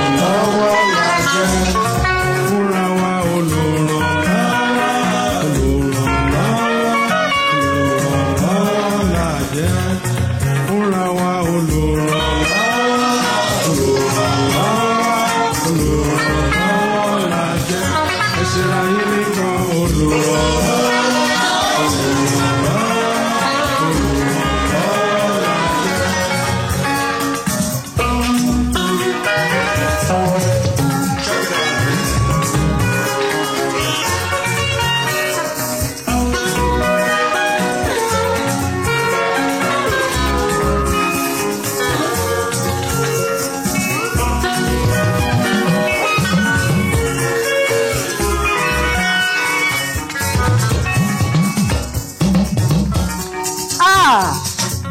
olùrànlọ́wọ́ la jẹ́ fúnra wa olùrànlọ́wọ́ la jẹ́ fúnra wa olùrànlọ́wọ́ la jẹ́ ẹsẹ̀ ayé nìkan olùrànlọ́wọ́.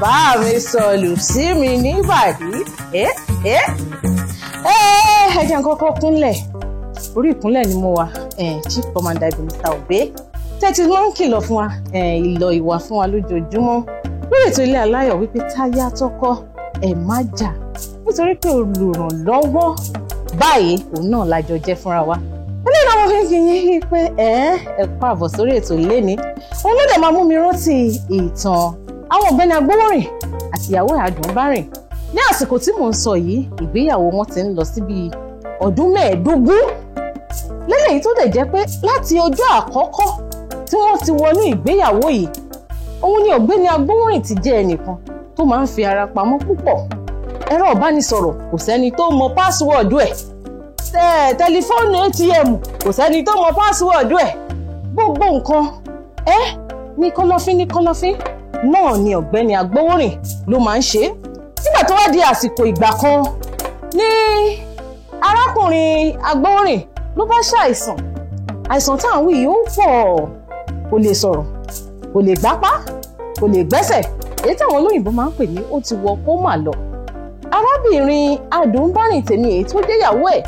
Bá mi sọlù sí mi níbàdí ẹjẹ kọ́kọ́ kúnlẹ̀ orí ìkúnlẹ̀ ni mo wà Chief Commander Mr. Obey tẹ́tí ló ń kìlọ̀ fún wa ìlọ ìwà fún wa lójoojúmọ́ lórí ètò Ilé Aláyọ̀ wípé táyà tọkọ ẹ má jà nítorí pé olùrànlọ́wọ́ báyìí òun náà lájọ jẹ́ fúnra wa ilé ìlànà fi ń fi yín pé ẹ kọ́ àbọ̀ sórí ètò ilé ní òun ló dẹ̀ máa mú mi rántí ìtàn àwọn ọ̀gbẹ́ni Agbowórin àti ìyàwó Àdùnbárìn ní àsìkò tí mò ń sọ yìí ìgbéyàwó wọn ti ń lọ síbi ọdún 15 lẹ́yìn tó dẹ̀ jẹ́ pé láti ọjọ́ àkọ́kọ́ tí wọ́n ti wọnú ìgbéyàwó yìí òun ni ọ̀gbẹ́ni Agbowórin ti jẹ́ ẹnìkan tó máa ń fi ara pamọ́ púpọ̀ ẹ̀rọ ìbánisọ̀rọ̀ kò sẹ́ni tó mọ páṣíwọ̀dù ẹ̀ tẹlifóònù ATM kò sẹ́ni tó mọ páṣíwọ̀dù ẹ̀ gbogbo nǹkan ní kọ́lọ́fín náà ni ọ̀gbẹ́ni Agbowórin ló máa ń ṣe nígbà tó wá di àsìkò ìgbà kan ní arákùnrin Agbowórin ló bá ṣàìsàn àìsàn táwọn wí yìí ó pọ̀ kò lè sọ̀rọ̀ kò lè gbápá kò lè gbẹ́sẹ̀ èyí táwọn olóyìnbó máa ń pè ní ó ti wọ kómà lọ arábìnrin Àdùnbárìn tèmi èyí tó jẹ́yàwó ẹ̀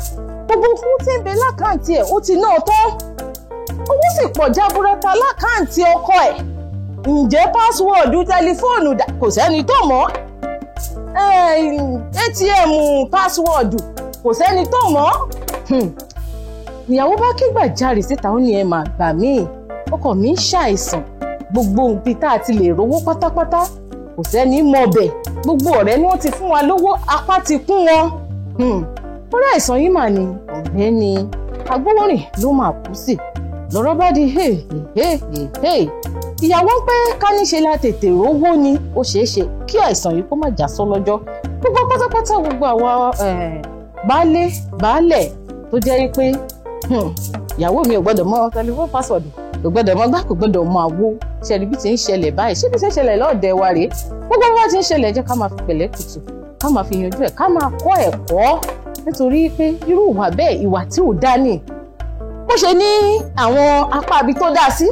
gbogbo fún tí ń bẹ lákàǹtì ẹ̀ ó ti náà tán owó sì pọ̀ jaburata lákàǹtì ọkọ ẹ̀ ǹjẹ́ pásíwọ̀dù tẹlifóònù kò sẹ́ni tó mọ̀ ATM pásíwọ̀dù kò sẹ́ni tó mọ̀ ìyàwó bá kígbàjarè síta ó ní ẹ máa gbà mí ọkọ mi ń ṣàìsàn gbogbo ibi tá a ti lè rówó pátápátá kò sẹ́ni mọ̀ bẹ̀ gbogbo ọ̀rẹ́ ni wọ́n ti fún wa lówó apá ti kún wọn orí àìsàn yìí mà ní ọ̀gbẹ́ni Agbowórin ló máa kú sí lọ́rọ̀ bá di ìyàwó pé ká níṣe la tètè rówó ni ó ṣeé ṣe kí àìsàn yìí kó má já sọ lọ́jọ́ gbogbo pátápátá gbogbo àwọn baálẹ̀ tó jẹ́ pé ìyàwó mi ò gbọ́dọ̀ mọ tẹlifóònù pásọ̀dù kò gbọ́dọ̀ mọ gbá kò gbọ́dọ̀ mọ àwo ṣẹlẹ̀ bí ti ń ṣẹlẹ̀ báyìí ṣé bí ti ń ṣẹlẹ̀ lọ́ọ̀dẹ̀ wa rèé gbogbo bá ti ń ṣẹlẹ̀ jẹ́ ká máa fi pẹ̀lẹ́ kùtù ká máa fi yanjú ẹ̀ ká máa kọ́ ẹ̀kọ́ nítorí pé irú ìwà bẹ́ẹ̀ ìwà tí ò dá ni bó ṣe ní àwọn apá ibi tó dá sí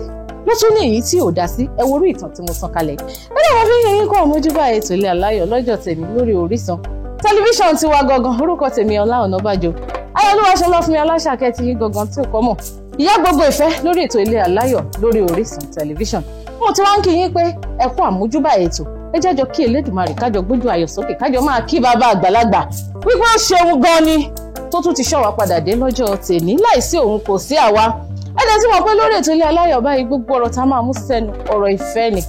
ló tún ní èyí tí ò dá sí ẹ worú ìtàn tí mo sọ kalẹ̀ ẹni wọn fi ń yẹyìn kọ́ ọmọjúbà ètò Ilé Aláyọ̀ lọ́jọ́ tèmi lórí Orísun tẹlifíṣàn tiwa gangan orúkọ tèmi Ọlá Ọ̀nàbàjọ ayọ̀lúwaṣọlá fún mi aláṣàkẹ́ ti yín gangan tí ò kọ́ mọ̀ ìyá gbogbo ìfẹ́ lórí ètò Ilé Aláyọ̀ lórí Orísun tẹlifíṣàn mo ti wá ń kí yín pé ẹ kú àmójúbà ètò ẹ jẹ́jọ́ kí Elédùmarè kájọ gbójú ayọ̀ sókè kájọ máa kí bàbá àgbàlagbà wípé ó ṣeun gan ni tó tún ti ṣọ́ wa padà dé lọ́jọ́ tèmi láìsí òun kò sí àwa ẹ̀dẹ̀ tí wọ́n pẹ́ lórí ètò Ilé Aláyọ̀ báyìí gbogbo ọ̀rọ̀ tá a máa mú sẹ́nu ọ̀rọ̀ ìfẹ́ ni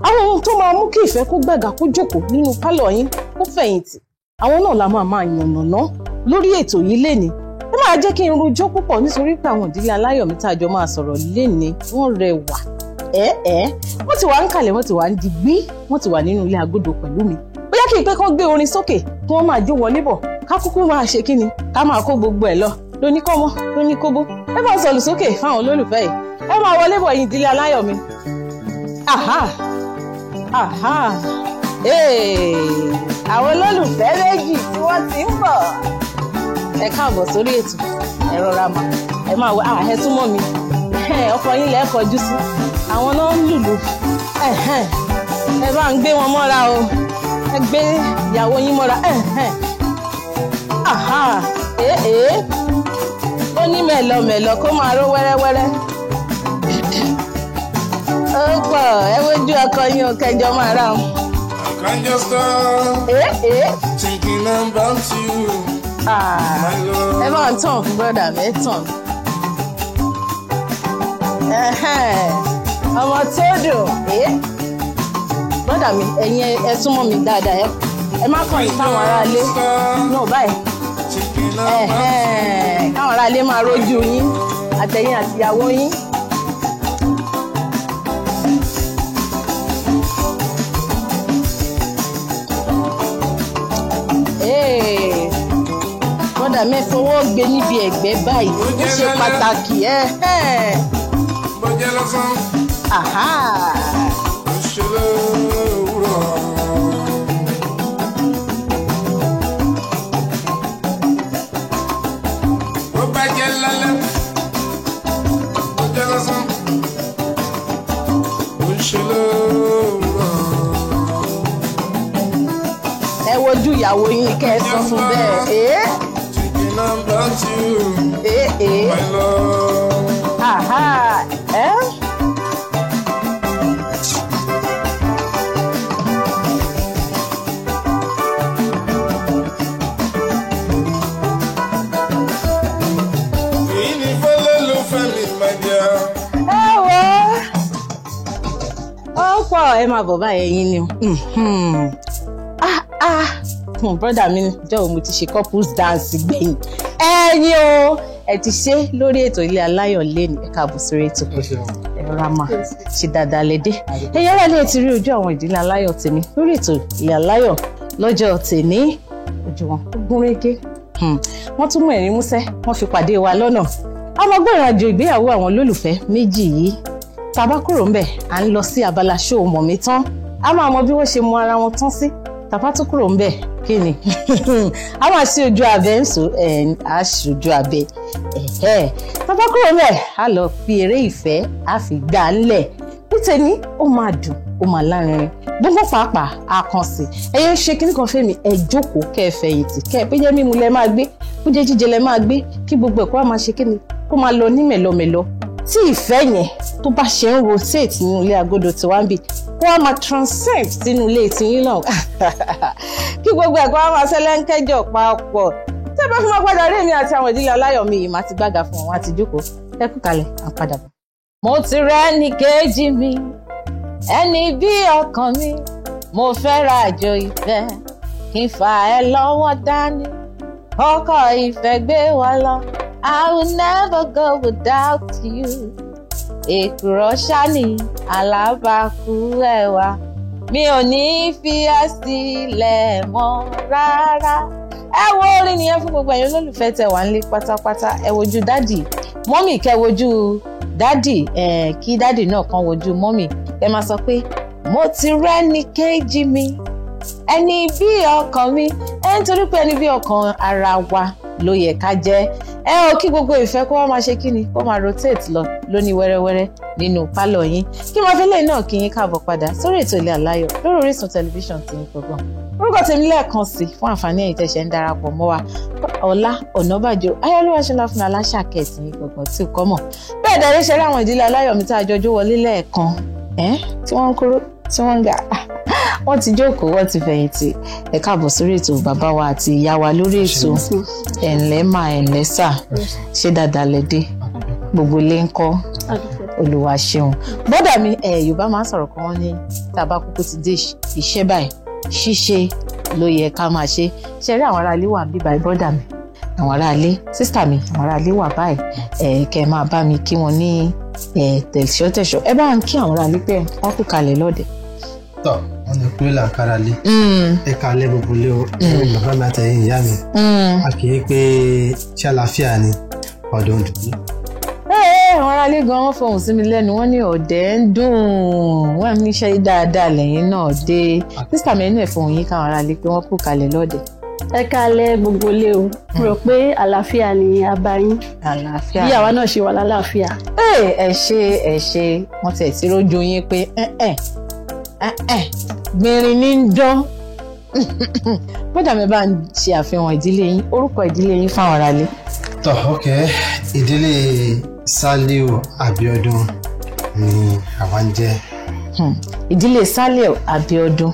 àwọn ohun tó máa mú kí ìfẹ́ kó gbàgà kó jókòó nínú pálọ̀ yín kó fẹ̀yìntì àwọn náà la máa yànnàná lórí ètò yìí lénìí ẹ máa jẹ́ kí n rojọ́ púpọ̀ nítorí pé àwọn ìdílé Aláyọ̀ mi tá a jọ máa sọ̀rọ̀ lénìí wọ́n rẹwà wọ́n ti wà ń kalẹ̀ wọ́n ti wà ń digbí wọ́n ti wà nínú ilé agodo pẹ̀lú mi bóyá kí n pé kán gbé orin sókè kí wọ́n máa jó wọlé bọ̀ ká kúkú máa ṣe kí ni ká máa kó gbogbo ẹ̀ lọ lóníkọ́mọ́ lóníkóbó ẹ máa sọ̀lù sókè fáwọn olólùfẹ́ yìí ẹ máa wọlé bọ̀ yìí ìdílé Aláyọ̀ mi àwọn olólùfẹ́ méjì tí wọ́n ti ń bọ̀ ẹ káàbọ̀ sórí ètò ẹ rọra mà ẹ máa wọ ẹ túmọ̀ mi ọkọ yín lẹ́ẹ̀ kọjú sí àwọn náà ń lùlù ẹ bá ń gbé wọn mọ́ra o ẹ gbé ìyàwó yín mọ́ra ó ní mẹ̀lọmẹ̀lọ kó máa ró wẹ́rẹ́wẹ́rẹ́ ó pọ̀ ẹ wojú ọkọ yín o kẹjọ máa rà o. I can't just stop thinking about you. ẹ bá ń tàn fún brọ́dà mi tàn. Ọmọ tó dùn brọ́dà mi ẹ̀yin ẹ súnmọ́ mi dáadáa ẹ má kàn yín káwọn aráalé náà báyìí káwọn aráalé máa rójú yín àtẹ̀yìn àtìyàwó yín. Brọ́dà mi fọwọ́ gbé níbi ẹ̀gbẹ́ báyìí ó ṣe pàtàkì bọ́jẹ́ lọ́sàn. Òṣèlú òwúrọ̀. Ó bàjẹ́ lálẹ́. Bọ́jẹ́ lọ́sàn. Òṣèlú òwúrọ̀. Ẹ wojú ìyàwó yín kẹ́ ẹ sọ fún bẹ́ẹ̀. About you, my love. Ẹ máa bọ̀ báyìí ẹ̀yin ni brọ́dà mi jọ̀wọ́ mo ti ṣe couples dance gbẹ̀yìn ẹ̀yin o ẹ ti ṣe lórí ètò Ilé Aláyọ̀ lẹ́nu ẹ̀ka àbùsùrẹ́ ètò ẹ̀rọ àmà ṣe dáadáa lẹ́dẹ́ ẹ̀yin ará ilé ti rí ojú àwọn ìdílé aláyọ̀ tèmi lórí ètò Ilé Aláyọ̀ lọ́jọ́ tèmi ojú wọn gún régé wọ́n tún mú ẹ̀rín músẹ́ wọ́n fi pàdé wa lọ́nà àwọn gbọ́dọ̀ àjò ìgbéyàwó àwọn olólùfẹ́ méjì yìí tàbá kúrò ńbẹ̀ à ń lọ sí abala ṣó mọ̀ mí tán a máa mọ bí wọ́n ṣe mọ ara wọn tán sí tàbá tó kúrò ńbẹ̀ kí ni a máa ṣe ojú abẹ ń so a ṣe ojú abẹ tàbá kúrò ńbẹ̀ a lọ fi eré ìfẹ́ a fi gbà á ńlẹ̀ nítẹ̀ní ó máa dùn ó máa lárinrin gbogbo pàápàá a kàn sí ẹyẹ ṣe kíní kan fẹ́mi ẹ jókòó kẹ́ ẹ fẹ̀yìntì kẹ́ ẹ péjẹ́ mímu lẹ máa gbé péjẹ́ jíjẹ lẹ máa gbé kí gbogbo ẹ̀kọ́ á máa ṣe kíni kó máa lọ ní mẹ̀lọmẹ̀lọ tí ìfẹ́ yẹn tó bá ṣe ń rotate nínú ilé agodo tí wá ń bì kó wá máa transcend sínú ilé tiyín náà kí gbogbo ẹ̀kọ́ á máa ṣẹlẹ́ńkẹ́jọ papọ̀ tí ẹ bá fi máa padà rí èmi àti àwọn ìdílé aláyọ̀ mi yìí máa ti gbága fún wọn àti jókòó ẹ kú kalẹ̀ à ń padà bọ̀. mo ti rẹ́ni kejì mi ẹni bí ọkàn mi mo fẹ́ ra àjò ìfẹ́ kí n fà ẹ́ lọ́wọ́ dání ọkọ̀ ìfẹ́ gbé wa lọ. I will never go without you. Èkùrọ́ ṣáni alábàákú ẹwà. Mi ò ní fi ẹ́ sílẹ̀ mọ́ rárá. Ẹ wo orin nìyẹn fún gbogbo ẹ̀yin olólùfẹ́ tẹ́ wà nílé pátápátá. Ẹ wojú dádì. Mọ́mì kẹ́ wojú dádì. Kí dádì náà kan wojú mọ́mì. Ẹ máa sọ pé mo ti rẹ́ni kejì mi. Ẹni bí ọkàn mi. Nítorí pé ẹni bí ọkàn ara wa ló yẹ ká jẹ́. Kí gbogbo ìfẹ́ kó wá máa ṣe kíni kó máa rotate lọ lóní wẹ́rẹ́wẹ́rẹ́ nínú pálọ̀ yín kí máa fi lè náà kí yín káàbọ̀ padà sórí ètò Ilé Aláyọ̀ lórí Orísun tẹlifíṣàn tí ń gbọ̀ngàn orúkọ tèmi lẹ́ẹ̀kan sí fún àǹfààní ẹ̀yin tẹ̀sẹ̀ ń darapọ̀ mọ́ wa Ọlá Ọ̀nàbàjò ayélujára ṣe ńlá fún aláṣàkẹ́ tí ń gbọ̀ngàn tí kò mọ̀ bẹ́ẹ̀ dẹ̀ ṣe rí àwọn ìdílé aláyọ̀ mi tá a jọjọ́ wọlé lẹ́ẹ̀kan tí wọ́n ń kúrò tí wọ́n ń ga wọ́n ti jókòó wọ́n ti fẹ̀yìntì ẹ káàbọ̀ sórí ètò bàbá wa àti ìyá wa lórí ètò ẹ̀ǹlẹ́ mà ẹ̀ǹlẹ́ sà ṣé dáadáa lẹ́dẹ́ gbogbo ilé ń kọ́ Olúwa ṣeun bọ́dà mi Yorùbá máa ń sọ̀rọ̀ kan wọ́n ní tá a bá kúkú ti dé iṣẹ́ báyìí ṣíṣe ló yẹ ká máa ṣe rí àwọn aráalé wà bí báyìí bọ́dà mi àwọn aráalé sísítà mi àwọn aráalé wà báyìí kẹ́ máa bá mi kí wọn ní tẹ̀síọ́tẹ̀sọ́ ẹ bá ń kí àwọn aráalé pé wọ́n kú kalẹ̀ lọ́dẹ̀. tọ́ wọ́n ní pé làǹkàrà lé ẹ̀ka alẹ́ gbogbo lé o bàbá mi àtẹ̀yìn ìyá mi a kì í pé ṣé àlàáfíà ni ọ̀dọ̀ òdùnú. àwọn aráalé gan wọ́n fohùn sí mi lẹ́nu wọ́n ní ọ̀dẹ̀ ń dùn wọ́n ní ṣe dáadáa lẹ́yìn náà dé sísà mẹ́nu ẹ̀ fohùn yín káwọn aráalé pé wọ́n kú kalẹ̀ lọ́dẹ̀. ẹ kálẹ́ gbogbo lé o rò pé àlàáfíà ni a bá yín àlàáfíà bí àwa náà ṣe wà lálàáfíà. ẹ ṣe wọ́n tẹ̀ sí rójú yín pé gbìnrín ní ń dán bọ́dà mi bá ń ṣe àfihàn ìdílé yín orúkọ ìdílé yín fáwọn aráalé. tọ́ ok ìdílé Saliu Abiodun ni àwa ń jẹ́. ìdílé Saliu Abiodun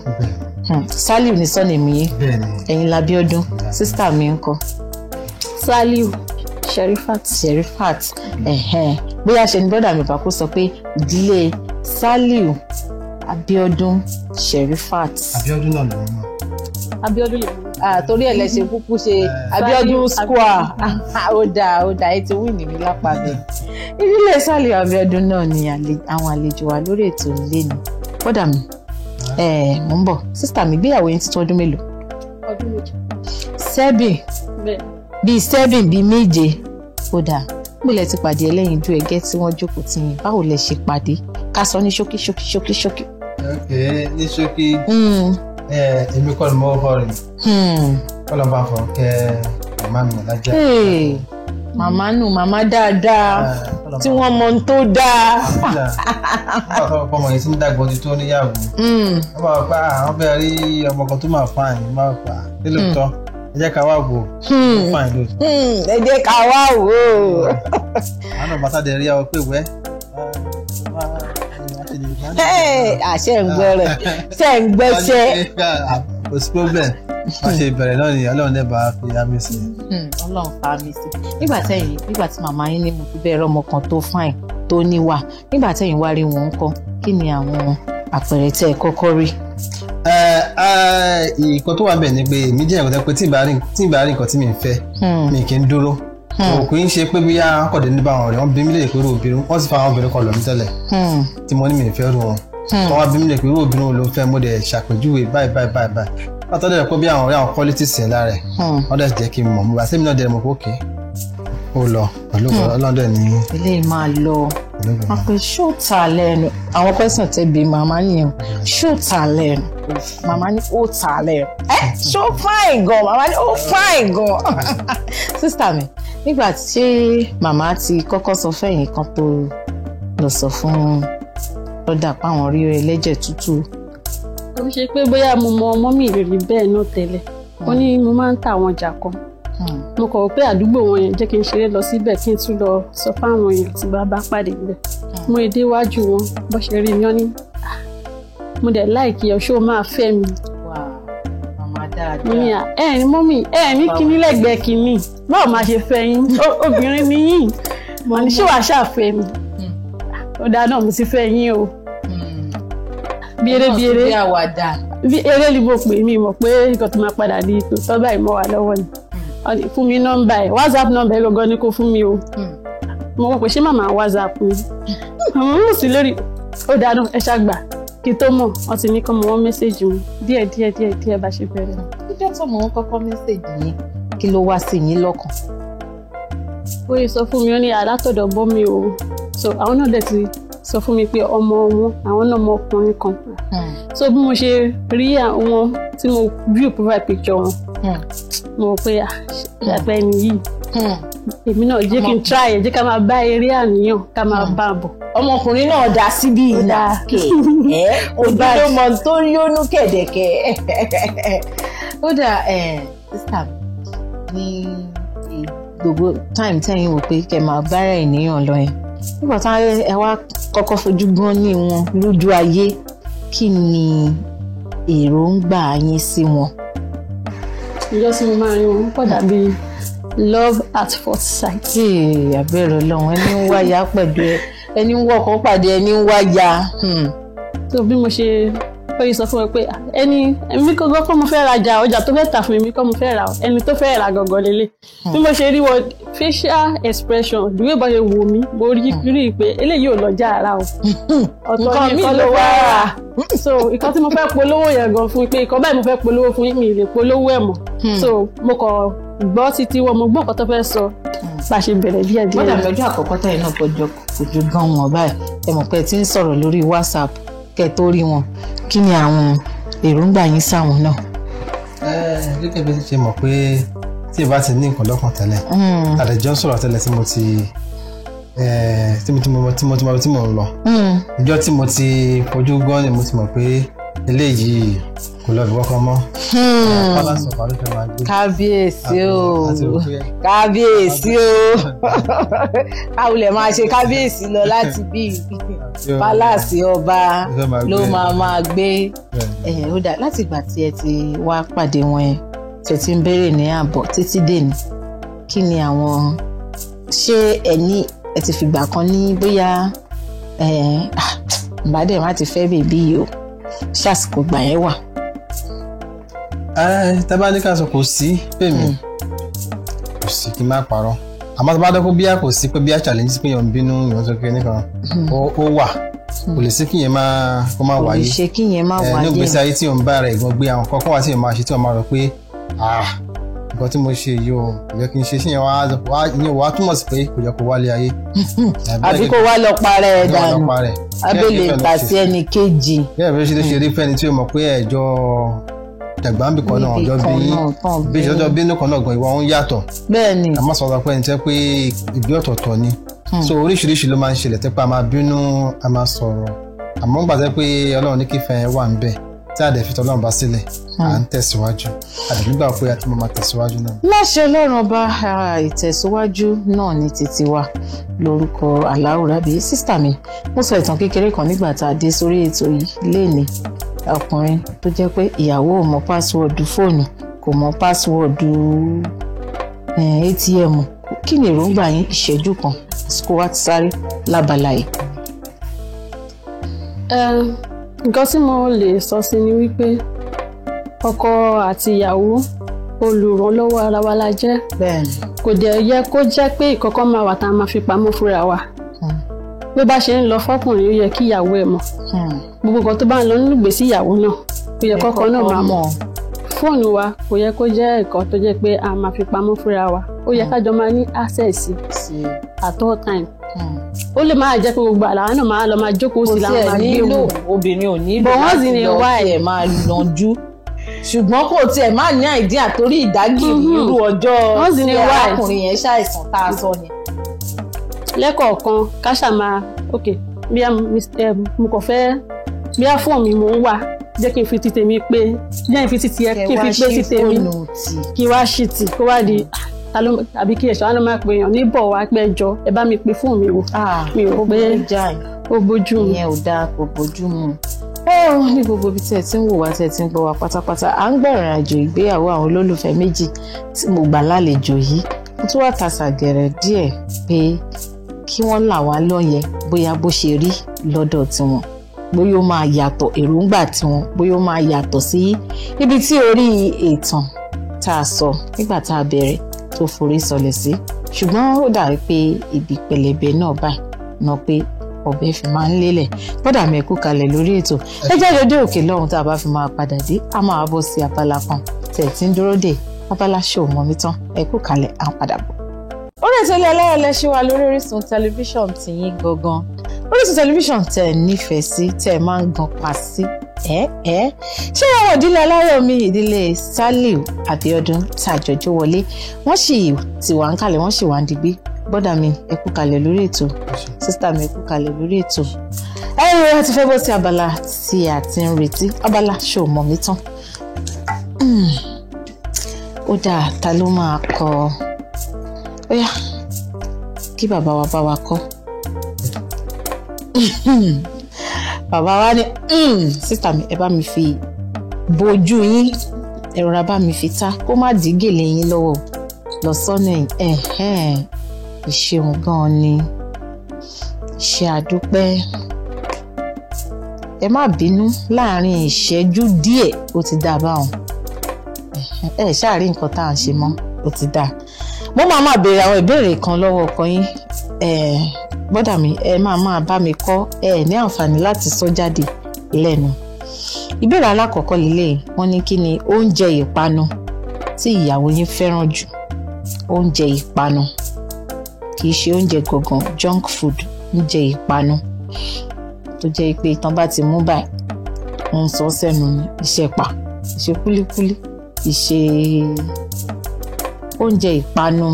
Saliu ní sọ́ọ̀nì mi yín ẹ̀yin l'Abiodun sísítà mi ń kọ́ Saliu Sherifat. Bóyá ṣe ni brọ́dà mi bá kó sọ pé ìdílé Saliu Abiodun Sherifat. Abiodun náà lòun náà. Abiodun lè mú. Torí ẹ̀ lẹ́sẹ̀ kúkú ṣe Abiodun square. Ó dáa ẹ ti wí nìmi lápá bẹ́ẹ̀. Ìdílé Saliu Abiodun náà ni àwọn àlejò wa lórí ètò ilé ni. Brọ́dà mi mo ń bọ̀ sísítà mi gbéyàwó yín ti tó ọdún mélòó? Ọdún méje. 7 bíi 7 bíi 7. Ó dáa mo lẹ ti pàdé ẹlẹ́yinjú ẹgẹ́ tí wọ́n jókòó tì yín báwo lẹ ṣe pàdé ká sọ ní ṣókí. Ní ṣókí èmi kọ́ ni mo kọ́ rẹ̀ kọ́lọ́ bá fọ kẹ́ màmá mi lájà. Màmá dáadáa tí wọ́n mọ ohun tó dáa. Nígbà tó ọmọ yìí ti ń dàgbọ́ ti tó níyàwó wọ́n bá wọ pé àwọn fẹ́ rí ọmọ kan tó máa fáìn máa fà á nílòótọ́ ẹ jẹ́ ká wá wò ó fáìn lóòótọ́. Ẹ jẹ́ ká wá wò ó. àwọn ọmọ sáde rí ọ pé wẹ́ àṣẹ ń gbọ́ rẹ̀ ṣe ń gbẹ́sẹ̀. kò sí problem wọ́n ṣe ìbẹ̀rẹ̀ náà ni Ọlọ́run dẹ̀ bá fi àmì sí i. Ọlọ́run fa mi sí. nígbà tí màmá yín ní mo fi bẹ̀rẹ̀ ọmọ kan tó fáìn tó níwà nígbà tẹ́yìn wá rí wọn ńkọ́ kí ni àwọn àpẹẹrẹ tẹ́ ẹ kọ́kọ́ rí? Nǹkan tó wà bẹ̀ ni pé èmi jẹ́ nǹkan pé tí ì bá rí nǹkan tí mi ń fẹ́ mi kì í dúró. Kò ń ṣe pé bóyá kọ̀dé ní báwọn ọ̀rẹ́ wọn bí mi lè pé irú obìnrin wọ́n sì fa àwọn obìnrin kan lọ mí tẹ́lẹ̀ tí mo ní mi fẹ́ rú wọn. Wọ́n wá bí mi lè pé irú obìnrin wo ló fẹ́ mo dẹ̀ ṣàpèjúwe báyìí. Látọ̀ dẹ̀ pé bí àwọn ọ̀rẹ́ àwọn qualities yẹn lára ẹ̀ wọ́n dẹ̀ jẹ́ kí n mọ̀ mo bá sẹ́mi náà dẹ̀ mọ̀ pé òkè ó lọ pẹ̀lú ọlọ́dẹ ní. Eléyìí máa lọ wọn pe ṣó ta lẹ́nu àwọn question tẹ́ bí màmá nìyẹn ṣó ta lẹ́nu màmá ní ó ta lẹ́nu ṣó fine gan màmá ní ó fine gan. Sísítà mi nígbà tí màmá ti kọ́kọ́ sọ fẹ́yìn kan tó lọ sọ fún lọ́dà páwọn rí ẹlẹ́jẹ̀ tútù. Kò ṣe pé bóyá mo mọ ọmọ mi rí bẹ́ẹ̀ náà tẹ́lẹ̀ ó ní mo máa ń ta àwọn ọjà kan mo kọ̀ pé àdúgbò wọn yẹn jẹ́ kí n ṣeré lọ síbẹ̀ kí n tún lọ sọ fáwọn èèyàn tí bá pàdé níbẹ̀ mo èdè iwájú wọn bó ṣe rí mi ọ́ ní mo dẹ̀ láìkí ọ̀ṣọ́ máa fẹ́ mi. Màmá dáadáa. Mo ní ní mọ́mì ní kíní lẹ́gbẹ̀ẹ́ kíní báwo máa ṣe fẹ́ yín obìnrin ni yín mo ní ṣé wàá ṣàfẹ́ mi ó dáa náà mo ti fẹ́ yín o. Bí eré bí eré ni mo pè mí mọ̀ pé nǹkan tó máa padà di ipò tọ́ báyìí mọ́ wa lọ́wọ́ ni fún mi nọ́mbà ẹ̀ WhatsApp nọ́mbà ẹ̀ gangan ni kò fún mi o mo mọ̀ pé ṣé màmá WhatsApp mi àwọn mọ̀ sí lórí ó dáná ẹ ṣàgbà kí tó mọ̀ wọ́n ti ní kọ́ mọ̀ wọ́n mẹ́sẹ̀jì mi díẹ̀ bá ṣe bẹ̀rẹ̀. Kíjọ́ tó mọ̀ wọ́n kọ́kọ́ mẹ́sẹ̀jì yín kí ló wá sí yín lọ́kàn? ó yẹ sọ fún mi ó ní alátọ̀dọ̀ bọ́ mi o so àwọn náà dẹ̀ ti sọ fún mi pé ọmọ wọn àwọn náà mọ ọkùnrin kan so bí mo ṣe rí àwọn tí mo view profile picture wọn mo rò pé àpẹ ẹni yìí èmi náà jẹ́ kí n try ẹ̀ jẹ́ ká máa bá eré àníyàn ká máa bá a bọ̀. Ọmọkùnrin náà dá síbí ìlà ojúlómọ tó yónú kẹ̀dẹ̀kẹ̀. Ó dà sísà ní gbogbo time tẹ́yìn wò pé kẹ́ máa bára ènìyàn lọ yẹn nígbà táwọn ẹ wá kọ́kọ́ fojú gbọ́n ní wọn lójú ayé kí ni èròǹgbà yín sí wọn? Ìjọ tí mo máa rí wọn pọ̀ dàbí love at first sight. Àbẹ̀rẹ̀ Ọlọ́run ẹni ń wáyà pẹ̀lú ẹni ń wọkọ̀ pàdé ẹni ń wáyà. So bí mo ṣe fẹ́ sọ fún ẹ pé èmi kọ́ mo fẹ́ rajà ọjà tó fẹ́ tà fún mi kọ́ mo fẹ́ ra ẹni tó fẹ́ ra gọ̀gọ̀ lélẹ̀. Bí mo ṣe rí wọn facial expression ìdúró bá ṣe wò mí mo rí i pé eléyìí ò lọ́jà ara o. Ọ̀tọ̀ ni mi ló wá rà. So ìkan tí mo fẹ́ polówó yẹn gan fún pé ìkan báyìí mo fẹ́ polówó fún mi lè polówó ẹ̀ mọ́. So mo kọ̀ gbọ́ títí wọn mo gbọ́ nǹkan tó fẹ́ sọ bá ṣe bẹ̀rẹ̀ díẹ̀. Wọ́n dàbí ọjọ́ àkọ́kọ́ tẹ̀yìn náà fojú gan wọn báyìí ẹ mọ̀ pé ẹ ti ń sọ̀rọ̀ lórí WhatsApp kẹ́ tó rí wọn kí ni àwọn èròǹgbà yín sáwọn náà? Gẹ́gẹ́ bí ṣe mọ̀ pé tí ìbá ti ní nǹkan lọ́kàn tẹ́lẹ̀ àdẹ̀jọ́ sọ̀rọ̀ tẹ́lẹ̀ tí mo ń lọ ìjọ tí mo ti fojú gan ni mo ti mọ̀ pé eléyìí kò lọ ìwọ́kọ́ mọ́. Kábíyèsí o káwulẹ̀ máa ṣe kábíyèsí lọ láti bí pálásì ọba ló máa gbé. Ó dà láti ìgbà tí ẹ ti wá pàdé wọn ẹ tẹ ti ń béèrè ní àbọ̀ títí dèní kí ni àwọn ṣé ẹ ti fìgbà kan ní bóyá ìbádẹ́ má ti fẹ́ bèbí yìí o ṣàsìkò gbà yẹn wà. Tábà ní ká sọ kò sí pèmí kò sí kí n má parọ́ àmọ́ tábà dọ́kọ́ bíyà kò sí pé bíyà challenges pé yàn ń bínú yàn sọ pé nìkan ó wà kò lè sí kí yẹn kó má wáyé kò lè ṣe kí yẹn má wáyé ní ìgbésí ayé tí yàn ń bá rẹ̀ gan gbé àwọn kọ́kọ́ wá tí yàn máa ṣe tí yàn máa rò pé nǹkan tí mo ṣe yìí o kò yẹ kí n ṣe sí yẹn wá túmọ̀ sí pé kò yẹ kó wálé ayé. àbí kó wá lọ parẹ́ ẹ̀ dànù abẹ́lẹ̀ gbà sí ẹnì kejì. bẹ́ẹ̀ bí ó ṣe rí fẹ́ni tí o mọ̀ pé ẹ̀jọ́ dàgbàǹbì kan náà ọjọ́ bí ìṣọ́jọ́ bínú kan náà gan ìwà wọn yàtọ̀. bẹ́ẹ̀ni a máa sọ̀rọ̀ pé ẹni tẹ́ pé ìbí ọ̀tọ̀ọ̀tọ̀ ni so oríṣiríṣi ló máa ń ṣẹlẹ̀ tẹ́ pé a máa bínú a máa sọ̀rọ̀ àmọ́ ń gbàtẹ́ pé Ọlọ́run ní kífẹ́ wà ń bẹ̀ tí àdẹ̀ fi tọ́lọ́run bá sílẹ̀ à ń tẹ̀síwájú àdẹ̀ nígbà pé a ti máa tẹ̀síwájú náà. láṣẹ Ọlọ́run ọba ìtẹ̀síwájú náà ní títí wa lórúkọ Aláwùrábí sísítà mi mo sọ ìtàn kékeré kan nígbà tá a dé sórí ètò yìí léèní ọkùnrin tó jẹ́ pé ìyàwó ò mọ pásíwọ́ọ̀dù fóònù kò mọ pásíwọ́ọ̀dù ATM kí ni èròǹgbà yín ìṣẹ́jú kan àsìkò wa ti sáré lábala yìí. nǹkan tí mo lè sọ sí ni wípé ọkọ àti ìyàwó olùrànlọ́wọ́ ara wa la jẹ́ kò dẹ̀ yẹ kó jẹ́ pé ìkọ̀kọ̀ máa wà tá a máa fi pamọ́ fúnra wa bí bá ṣe ń lọ fọ́kùnrin ó yẹ kí ìyàwó ẹ̀ mọ̀ gbogbo nǹkan tó bá ń lọ nínú ìgbésí ìyàwó náà ó yẹ kọ́kọ́ náà máa mọ̀ fóònù wa kò yẹ kó jẹ́ nǹkan tó jẹ́ pé a máa fi pamọ́ fúnra wa ó yẹ kájọ máa ní access at all time ó lè máa jẹ́ pé gbogbo àlàá náà máa lọ máa jókòó sí làwọn máa gbé wò obìnrin ò ní but once in a while ẹ̀ máa lọ́jú ṣùgbọ́n kò tiẹ̀ máa ní àìdí àtórí ìdágìrì irú ọjọ́ tí arákùnrin yẹn ṣàìsàn tá a sọ yẹn. lẹ́kọ̀ọ̀kan káṣà máa ok bí mo kàn fẹ́ bí a fóònù mi mò ń wà jẹ́ kí n fi ti tèmi pé jẹ́ n fi ti tiẹ̀ kí n fi pé ti tèmi kí wá ṣì tì kó wá di àbí kí ẹ̀ṣọ́ àná máa pè èèyàn níbọ̀ wá pẹ́jọ ẹ bá mi pè fóònù mi wò mi ò pé ó bójú mu. ìyẹn ò dáa kò bójú mu. ní gbogbo ibi tí ẹ ti ń wò wá tí ẹ ti ń gbọ́ wá pátápátá à ń gbẹ̀rìn àjò ìgbéyàwó àwọn olólùfẹ́ méjì tí mo gbà lálejò yìí mo tún wá tasà gẹ̀rẹ̀ díẹ̀ pé kí wọ́n là wá lóye bóyá bó ṣe rí lọ́dọ̀ tiwọn bóyá ó máa yàtọ̀ èròǹgbà tiwọn bóyá ó máa yàtọ̀ sí ibi tí orí ìtàn tá a sọ nígbà tá a bẹ̀rẹ̀ tó forí sọlẹ̀ sí ṣùgbọ́n ó dàbí pé ibi pẹlẹbẹ náà báyìí náà pé ọ̀bẹ fi máa ń lélẹ̀ bọ́dà mi kú kalẹ̀ lórí ètò ẹ jáde dé òkè lọ́hùn tá a bá fi máa padà dé a máa bọ́ sí abala kan tẹ̀ tí ń dúró dè abala ṣò mọ́ mi tán ẹ kú kalẹ̀ à ń padà bọ̀. orí ètò Ilé Aláyọ̀ lẹ́ṣẹ̀ wa lórí Orísun tẹlifíṣọ̀n tìyín gangan Orísun tẹlifíṣọ̀n tẹ̀ nífẹ̀ẹ́ sí tẹ̀ máa ń gan pa sí ṣé àwọn ìdílé Aláyọ̀ mi ìdílé Sàlíù Abíọ́dún tàjọjọ wọlé wọ́n sì ti wà ń kalẹ̀ wọ́n sì wà ń digbí bọ́dà mi ẹ kú kalẹ̀ lórí ètò sísítà mi ẹ kú kalẹ̀ lórí ètò ẹ̀rọ ẹ ti fẹ́ bọ́ sí abala tí a ti ń retí abala ṣò mọ̀ mí tán ó dáa ta ló máa kọ ó yá kí bàbá wa bá wa kọ bàbá wa ní sísítà mi ẹ bá mi fi bojú yín ẹ rọra bá mi fi ta kó má dí gèlè yín lọ́wọ́ lọ sọ́nà ìṣeun gan ni ṣe àdúpẹ́ ẹ má bínú láàrin ìṣẹ́jú díẹ̀ ó ti dá báwọn ṣáàrí nǹkan tá à ń ṣe mọ́ ó ti dá mo máa béèrè àwọn ìbéèrè kan lọ́wọ́ ọkọ yín bọ́dà mi ẹ máa bá mi kọ́ ní àǹfààní láti sọ jáde lẹ́nu ìbéèrè alákọ̀ọ́kọ́ lélẹ̀ wọ́n ní kí ni oúnjẹ ìpanu tí ìyàwó yín fẹ́ràn jù oúnjẹ ìpanu kì í ṣe oúnjẹ gangan junk food oúnjẹ ìpanu tó jẹ́ pé tán bá ti mú báyìí wọ́n ń sọ sẹ́nu ní ìṣẹ̀pà ìṣe kúlíkúlí ìṣe oúnjẹ ìpanu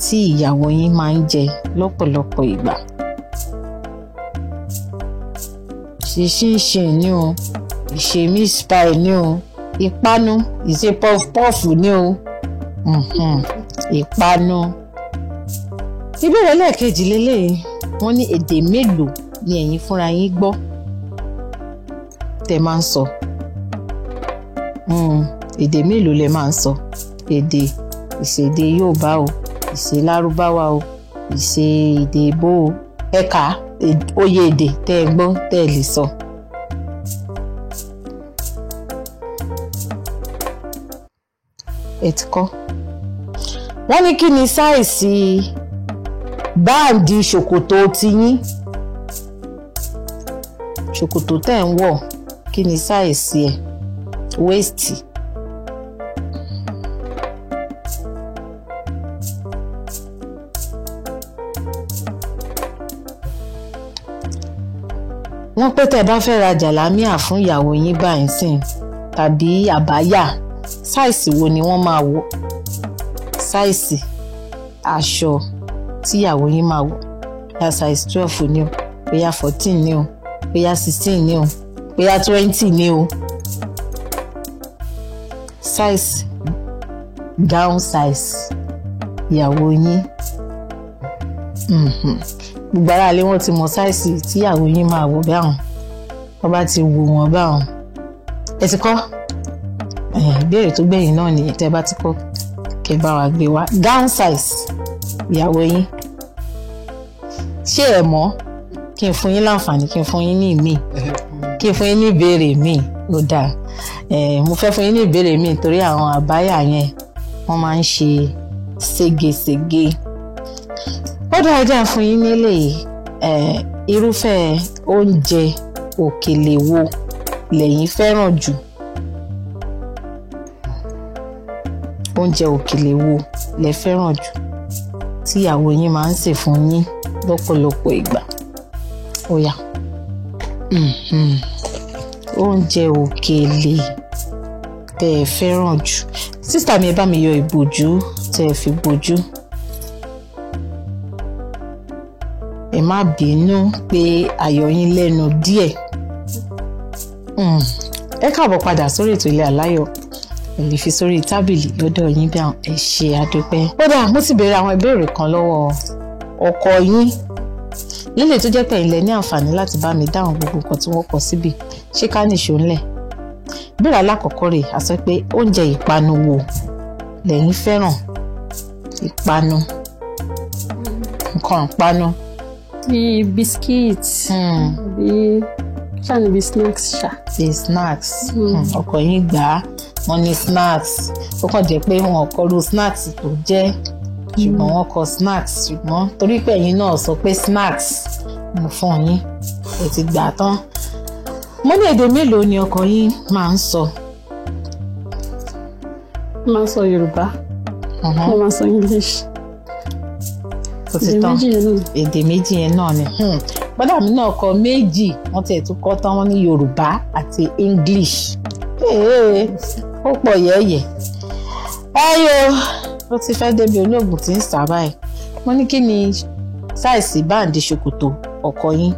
tí ìyàwó yín máa ń jẹ lọ́pọ̀lọpọ̀ ìgbà ṣinṣin ni o ìṣe miss pie ni o ìpanu ìṣe puff ni o ìpanu. ìbéèrè lẹ́ẹ̀kejì lélẹ́yìn wọ́n ní èdè mélòó ni ẹ̀yin fúnra yín gbọ́ tẹ́ máa ń sọ èdè mélòó lẹ máa ń sọ èdè ìṣe èdè Yorùbá o, ìṣe Lárúbáwá o, ìṣe èdè Ìgbò o, ẹ̀ka oyè èdè tẹ́ ẹ gbọ́ tẹ́ ẹ lè sọ. Ẹ ti kọ́. Wọ́n ní kí ni sáìsì báǹdì ṣòkòtò tiyín? Ṣòkòtò tẹ́ ń wọ̀ kí ni sáìsì ẹ̀? Wéèstì. Wọ́n pé tẹ́ bá fẹ́ ra jàlámíà fún ìyàwó yín báyìí sìn tàbí àbáyà, sáìsì wo ni wọ́n máa wọ̀? Sáìsì aṣọ tí ìyàwó yín máa wọ̀, bóyá size 12 ni o, bóyá 14 ni o, bóyá 16 ni o, bóyá 20 ni o. Size, gown size ìyàwó yín. Gbogbo ara lé wọ́n ti mọ sáìsì tí ìyàwó yín máa wọ̀ báwọn. Wọ́n bá ti wò wọ́n báwọn. Ẹ ti kọ́? Ìbéèrè tó gbẹ̀yìn náà nìyẹn tẹ́ bá ti kọ́ kẹ́ bá wa gbé wá. Gown size ìyàwó yín. Ṣé ẹ mọ̀? Kí n fún yín láǹfààní, kí n fún yín ní ìmíì. Kí n fún yín ní ìbéèrè míì. Ó dáa. Mo fẹ́ fún yín ní ìbéèrè míì torí àwọn àbáyà yẹn wọ́n máa ń ṣe ségesège. Ó dáa jẹ́ fún yín nílé irúfẹ́ oúnjẹ òkèlè wo lẹ̀yin fẹ́ràn jù? Oúnjẹ òkèlè wo lẹ fẹ́ràn jù tí ìyàwó yín máa ń sè fún yín lọ́pọ̀lọpọ̀ ìgbà? Ó yá. Oúnjẹ òkèlè tẹ́ ẹ fẹ́ràn jù. Sísítà mi ẹ bá mi yọ ìbòjú tẹ́ ẹ fi bojú. Ẹ má bínú pé ayọ̀ yín lẹ́nu díẹ̀. Ẹ káàbọ̀ padà sórí ètò Ilé Aláyọ̀. Ẹ lè fi sórí tábìlì lọ́dọ̀ yín bí àwọn ẹ ṣe àdúpẹ́. Ó dáa, mo ti béèrè àwọn ìbéèrè kan lọ́wọ́ ọkọ yín. Lílè tó jẹ́ pé ilẹ̀ ní àǹfààní láti bá mi dáhùn gbogbo nǹkan tí wọ́n kọ síbí. Ṣé ká nìṣó ńlẹ̀? Ìbéèrè alákọ̀ọ́kọ́ rèé, a sọ pé oúnjẹ ìpanu wo lẹ̀yin fẹ́ràn? Ìpanu. Nǹkan ìpanu. Bíi biscuit. Bíi ṣáà bíi snacks ṣá. Bíi snacks. Ọkọ yín gbà á, wọ́n ní snacks. Ó kàn jẹ́ pé wọn kọ ru snacks tó jẹ́ ṣùgbọ́n wọ́n kọ snacks ṣùgbọ́n torí pé ẹ̀yin náà sọ pé snacks mo fún yín ẹ ti gbà tán. Mo ní èdè mélòó ni ọkọ yín máa ń sọ? Wọ́n máa ń sọ Yorùbá. Wọ́n máa ń sọ English. Èdè méjì yẹn náà ni. Bọ́dà mi náà kọ méjì, wọ́n tiẹ̀ tún kọ́ tán, wọ́n ní Yorùbá àti English. Ó pọ̀ yẹ́yẹ́. Ayọ̀ ó ti fẹ́ débi olóògùn tí ń sá báyìí. Wọ́n ní kí ni sáìsì báǹdì ṣòkòtò ọkọ yín?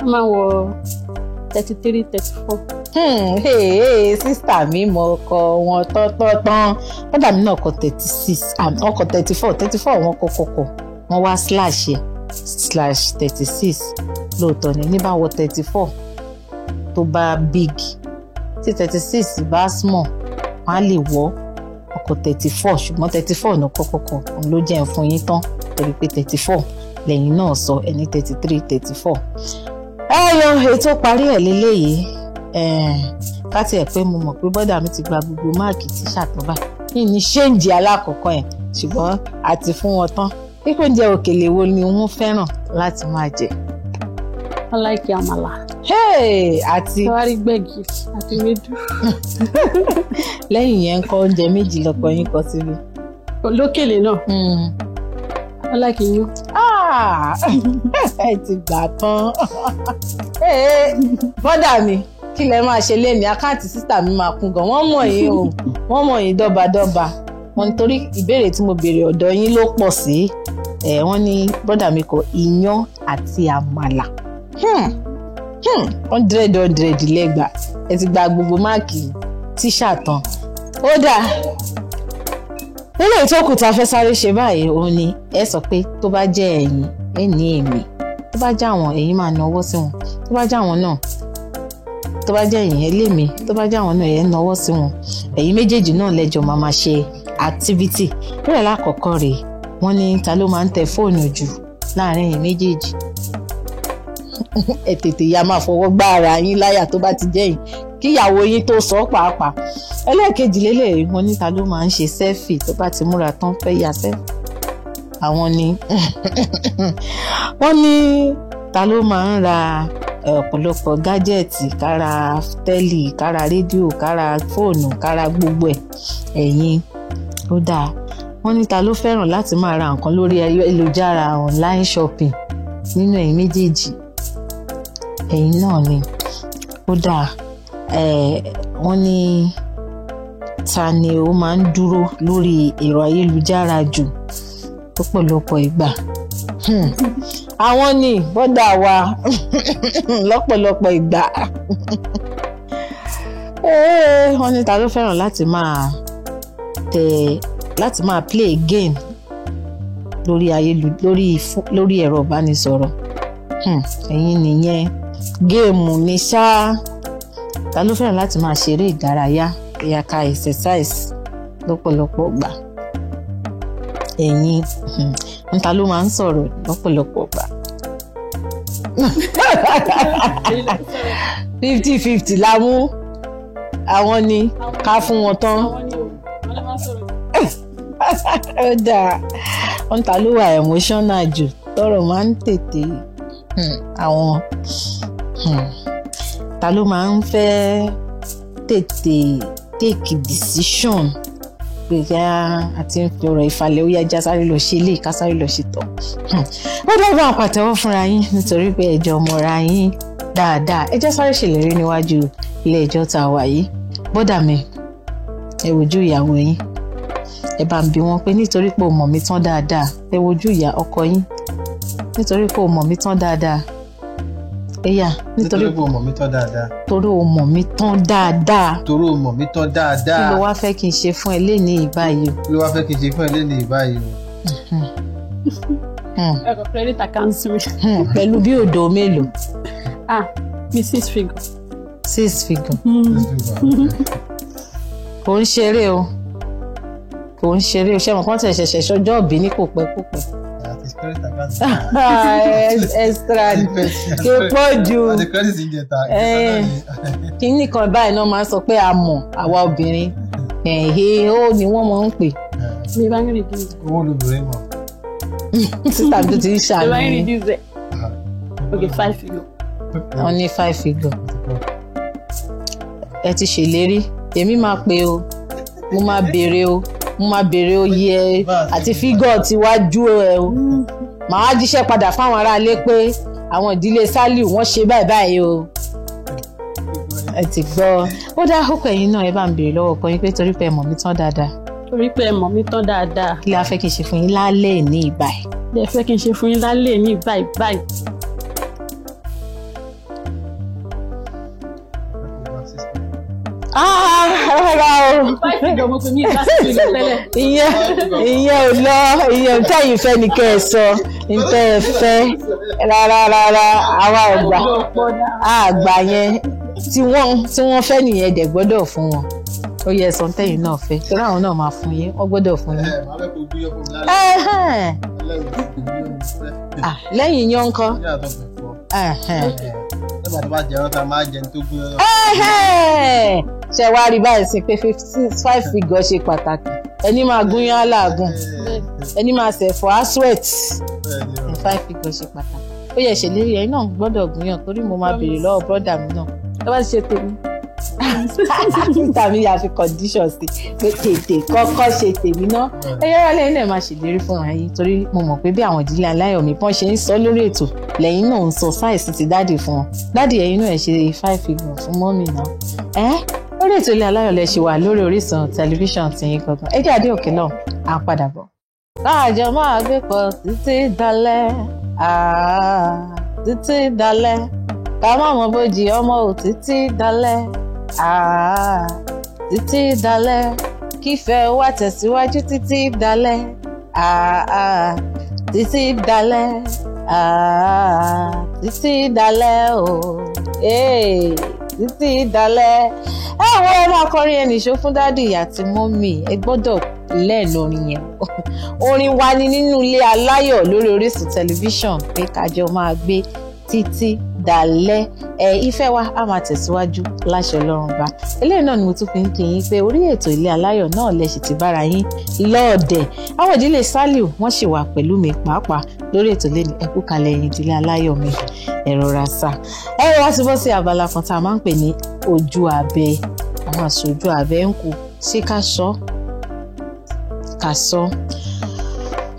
Wọ́n máa wọ 33, 34. Sísítà mi mọ ọkọ wọn tán. Bọ́dà mi náà kọ 36, ọkọ 34 wọn kọ́kọ́ wọ́n wá /36 lóòótọ́ ni ní bá wọ 34 tó bá big tí 36 bá small wọ́n á lè wọ́ ọkọ̀ 34 ṣùgbọ́n 34 náà kọ́kọ́ òun ló jẹ́ fún yín tán torí pé 34 lẹ́yìn náà sọ ẹni 33 34. Ètò parí ẹ̀ lélẹ́yìí káti ẹ̀ pé mo mọ̀ pé bọ́dà mi ti gba gbogbo máàkì tí ṣàtọ́bà yìí ní ṣéǹjì alákọ̀ọ́kọ́ ẹ̀ ṣùgbọ́n àti fún wọn tán. Pípé oúnjẹ òkèlè wo ni wọ́n fẹ́ràn láti máa jẹ? I like àmàlà. Àti wárí gbẹ̀gì àti ewédú. Lẹ́yìn yẹn ń kọ́ oúnjẹ méjì lọ́kọ yín kọ síbi. Lókèlè náà. I like iyán. Ẹ ti gbà tán. Bọ́dà mi kí lẹ máa ṣe lẹ́ni àkáǹtì sísítà mi máa kún gan. Wọ́n mọ̀ yín o, wọ́n mọ̀ yín dọ́badọ́ba. Wọ́n nítorí ìbéèrè tí mo béèrè ọ̀dọ̀ yín ló pọ̀ sí. Wọ́n ní bọ́dà mi kọ iyán àti àmàlà. 100 lẹ́gbàá ẹ ti gba gbogbo máàkì tíṣà tán. Ó dáa. Nínú ìtókù tá a fẹ́ sáré ṣe báyìí òun ni ẹ sọ pé tó bá jẹ́ ẹ̀yin ẹ ní èmi, tó bá jẹ́ àwọn ẹ̀yin máa náwó sí wọn, tó bá jẹ́ àwọn náà tó bá jẹ́ ìyẹn lémi tó bá jẹ́ àwọn náà yẹn náwó sí wọn ẹ̀yin méjèèjì náà lẹ́jọ́ máa ṣe activity lórí lákọ̀ọ́kọ́ rèé wọ́n ní ta ló máa ń tẹ fóònù jù láàrin ẹ̀yin méjèèjì ẹ tètè ya máa fọwọ́ gbá ara yín láyà tó bá ti jẹ́ yín kíyàwó yín tó sọ pàápàá ẹlẹ́ẹ̀kejì lélẹ̀ wọ́n ní ta ló máa ń ṣe selfie tó bá ti múra tán fẹ́ ya selfie àwọn ni wọ́n ní ta ló máa ń ra ọ̀pọ̀lọpọ̀ gájẹ́ẹ̀tì kára tẹ́lì kára rédíò kára fóònù kára gbogbo ẹ̀yin ó dáa wọ́n ní ta ló fẹ́ràn láti máa ra nǹkan lórí ayélujára online shopping nínú ẹ̀yin méjèèjì ẹ̀yin náà ni ó dáa wọ́n ní ta ni ó máa ń dúró lórí ẹ̀rọ ayélujára jù lọ́pọ̀lọpọ̀ ìgbà àwọn ni bọ́dà wa lọ́pọ̀lọpọ̀ ìgbà wọ́n ní ta ló fẹ́ràn láti máa play game lórí ẹ̀rọ ìbánisọ̀rọ̀ ẹ̀yin nìyẹn géèmù ní ṣáá ta ló fẹ́ràn láti máa ṣeré ìdárayá ìyàká exercise lọ́pọ̀lọpọ̀ gbà ẹ̀yin ta ló máa ń sọ̀rọ̀ lọ́pọ̀lọpọ̀ gbà 50-50 la mú àwọn ni ká fún wọn tán ó dáa wọ́n ta ló wà emotional jù tọ́rọ̀ máa ń tètè àwọn ta ló máa ń fẹ́ tètè take decision pé àti ń fi ọ̀rọ̀ ìfàlẹ̀ ó yá já sáré lọ ṣe lè ká sáré lọ ṣe tọ̀ wọ́n dábàá àpàtẹ́wọ́ fúnra yín nítorí pé ẹjọ́ mọ̀ra yín dáadáa ẹ jẹ́ sáré ṣèlérí níwájú ilé ẹjọ́ tá a wà yìí bọ́dà mi ẹ wojú ìyàwó yín ẹ bá ń bi wọn pé nítorí pé o mọ̀ mí tán dáadáa ẹ wojú ìyá ọkọ yín nítorí pé o mọ̀ mí tán dáadáa ẹ̀yà nítorí pé o mọ̀ mí tán dáadáa torí o mọ̀ mí tán dáadáa torí o mọ̀ mí tán dáadáa kí ló wá fẹ́ kí n ṣe fún ẹ lénìí ìbáyìí kí ló wá fẹ́ kí n ṣe fún ẹ lénìí ìbáyìí ẹ̀kọ́ credit account mi. pẹ̀lú bí òdo mélòó. mi 6 figure. 6 figure. kò ń ṣeré o ṣé mo kàn tẹ̀ ṣẹ̀ṣẹ̀ ṣọjọ́ òbí ní kò pẹ́ extra kí pọ̀ jù kí nìkan báyìí náà máa ń sọ pé a mọ̀ àwa obìnrin ó ní wọ́n máa ń pè. mi bá ń reduce. owó lóbìnrin mọ̀. sísà tó ti ń ṣàmì. mi bá ń reduce. okay 5 figure. wọ́n ní 5 figure. ẹ ti ṣèlérí èmi máa pe o mo máa béèrè oyè ẹ àti fígọ̀ tí wájú ẹ o màá jíṣẹ́ padà fáwọn aráalé pé àwọn ìdílé Sálíù wọ́n ṣe báyìí o ẹ ti gbọ́ ó dá hókò ẹ̀yin náà ẹ bá ń béèrè lọ́wọ́ ọkọ yín pé torí pé ẹ mọ̀ mí tán dáadáa. torí pé ẹ mọ̀ mí tán dáadáa. kí la fẹ́ kí n ṣe fún yín lálẹ́ ní ìbáyìí. ẹ fẹ́ kí n ṣe fún yín lálẹ́ ní báyìí. rárá o ìyẹn tẹ́yìn fẹ́ ni kẹ́ ẹ sọ ntẹ́ ẹ fẹ́ rárá àwa àgbà yẹn tí wọ́n fẹ́ nìyẹn dẹ̀ gbọ́dọ̀ fún wọn ó yẹ ẹ̀sán tẹ́yìn náà fẹ́ torí àwọn náà máa fún yín wọ́n gbọ́dọ̀ fún yín. lẹ́yìn yán kọ́. nígbà tó bá jẹ ọ́n tá a máa jẹ ní tó gbé ọ́. ṣe wá rí báyìí sí pé 5 figure ṣe pàtàkì ẹni máa gúnyán aláàgùn ẹni máa ṣẹ̀fọ́ á sweat 5 figure ṣe pàtàkì ó yẹ ṣèlérí ẹ̀yin náà gbọ́dọ̀ gúnyán torí mo máa béèrè lọ́wọ́ brọ́dà mi náà ẹ bá ti ṣe tèmi tàbí àfi condition sí pé tètè kọ́kọ́ ṣe tèmi náà ẹyẹ wá lẹ́yìn náà máa ṣèlérí fúnra yín torí mo mọ̀ pé bí àwọn ìdílé aláyọ̀ mi pọ́n ṣe ń sọ lórí ètò lẹ́yìn náà ń sọ sáìsì ti dáàdì fún wọn dáàdì ẹ̀yin náà ẹ̀ ṣe 5 figure fún mọ́mì náà lórí ètò ilé aláyọ̀ lẹ ṣe wà lórí Orísun tẹlifíṣàn tìyín gangan ẹ jẹ́ àdé òkè náà à ń padà bọ̀. láàjọ máa gbé pọ̀ títí dalẹ́ ká má mọ bójì ọmọ ò títí dalẹ́ títí dalẹ́ kífẹ́ wá tẹ̀síwájú títí dalẹ́ títí dalẹ́ títí dalẹ́ o títí dalẹ́. Ẹ wo ẹ máa kọrin ẹnì ṣó fún dádì àti mọ́mì, ẹ gbọ́dọ̀ lẹ́ẹ̀nu orin yẹn. Orin wa ni nínú ilé aláyọ̀ lórí Orísun tẹlifíṣàn pé kájọ máa gbé títí dalẹ́. Ìfẹ́ wa á máa tẹ̀síwájú láṣẹ Ọlọ́run bá. Eléyìí náà ni mo tún fi ń kí yín pé orí ètò ilé aláyọ̀ náà lẹ sì ti bára yín lọ́ọ̀dẹ̀. Àwọn ìdílé Sálíù wọ́n sì wà pẹ̀lú mi pàápàá lórí ètò ilé ní ẹkú kalẹ̀ ẹ̀yin ìdílé aláyọ̀ mi. Ẹ̀rọ ra sá. Wá ti bọ́ sí abala kan tá a máa ń pè ní ojú abẹ. Àwọn àṣojú abẹ ń kú ṣé ká sọ.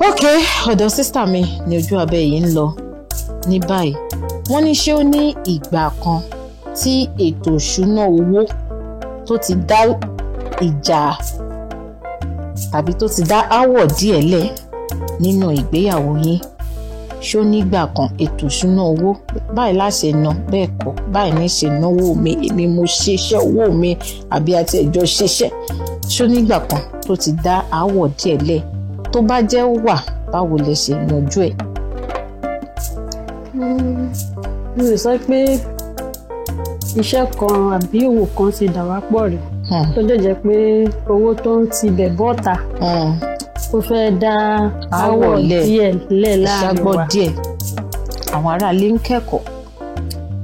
Ok, ọ̀dọ̀ sísítà mi ni ojú abẹ yìí ń lọ ní báyìí. Wọ́n ní ṣé ó ní ìgbà kan tí ètò ìṣúná owó tó ti dá ìjà tàbí tó ti dá áwọ̀ díẹ̀ lẹ̀ nínú ìgbéyàwó yín. Ṣó nígbà kan ètò ìṣúná owó báyìí láṣẹ ná bẹ́ẹ̀ kọ́ báyìí ní ṣe náwó mi èmi mo ṣiṣẹ́ owó mi àbí àti ẹ̀jọ́ ṣiṣẹ́. Ṣó nígbà kan tó ti dá áwọ̀ díẹ̀ lẹ̀ tó bá jẹ́ wà báwo lẹ ṣe yanjú ẹ̀? Mo lè sọ pé iṣẹ́ kan àbí òwò kan ti dà wá pọ̀ rí tó jẹ́ pé owó tó ń tibẹ̀ bọ́ta ó fẹ́ dá áwọ̀ díẹ̀ lẹ̀ láàrin wa. díẹ̀ àwọn aráalé ń kẹ́kọ̀ọ́.